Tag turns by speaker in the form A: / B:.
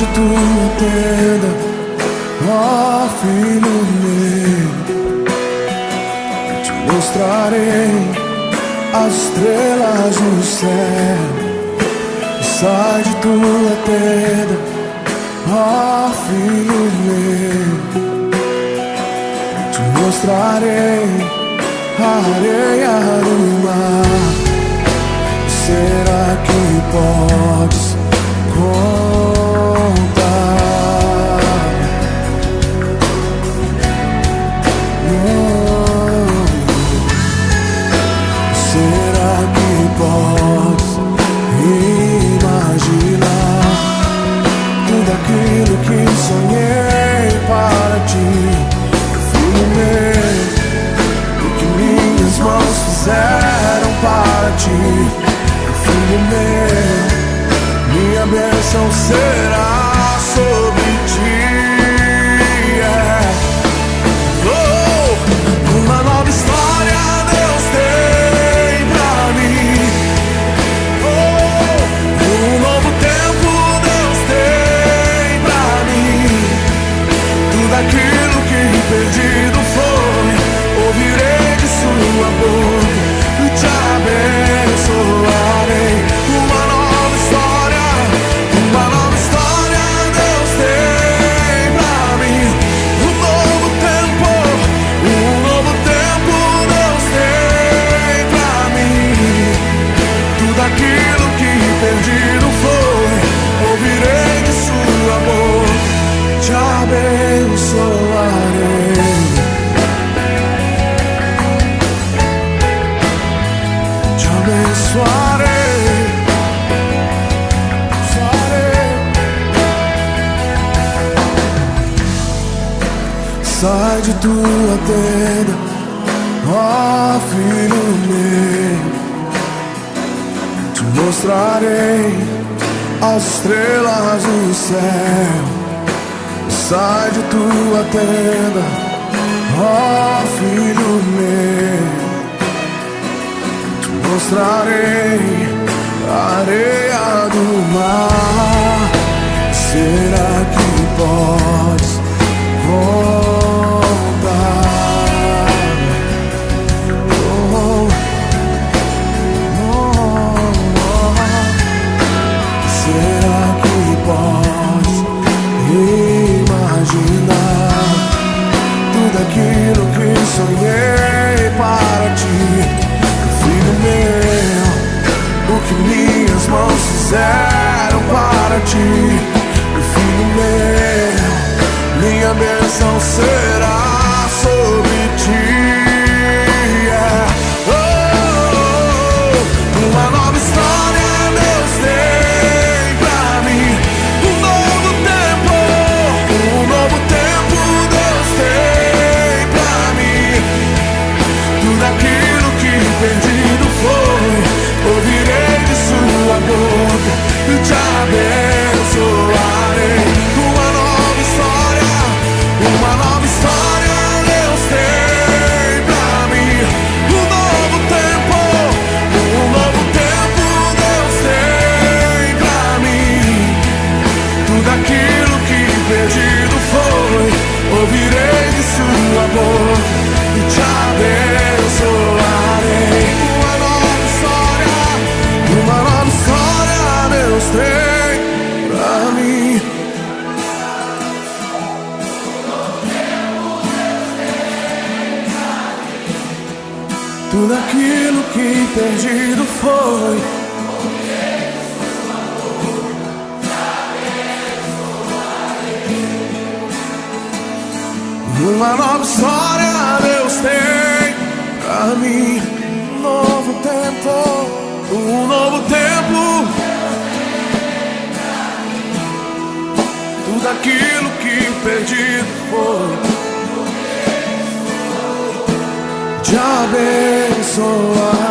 A: de tua tenda, ó filho meu, eu te mostrarei as estrelas no céu. Sai de tua tenda, ó filho meu, eu te mostrarei a areia do mar. Será que podes contar? Será que podes imaginar tudo aquilo que sonhei para ti, filho meu? O que minhas mãos fizeram para ti, filho meu, minha bênção será sobre ti. Oh, uma nova história Deus tem pra mim. Oh, um novo tempo Deus tem pra mim. Tudo aquilo que perdido foi, ouvirei de sua boca e te abençoarei. Uma nova história Deus tem pra mim. Um novo tempo Deus tem pra mim. Tudo aquilo que perdido foi, ouvirei de sua boca, te abençoarei. Te abençoarei. Sai de tua tenda, ó filho meu, te mostrarei as estrelas do céu. Sai de tua tenda, ó filho meu, te mostrarei a areia do mar. Será que podes contar? Oh, oh, oh. Será que podes imaginar tudo aquilo que sonhei para ti, filho meu? O que minhas mãos fizeram para ti, filho meu, minha bênção será sobre ti. Oh, uma nova história Deus tem pra mim. Um novo tempo Deus tem pra mim. Tudo aquilo que perdido foi, ouvirei de sua boca e te abençoarei. Uma nova história Deus tem pra mim. Um novo tempo Deus tem pra mim. Tudo aquilo que perdido foi, ouvirei de sua boca e te abençoarei. Uma nova história Deus tem pra mim. Tudo aquilo que perdido foi, uma nova história Deus tem pra mim. Um novo tempo, tudo aquilo que perdido foi, te abençoar.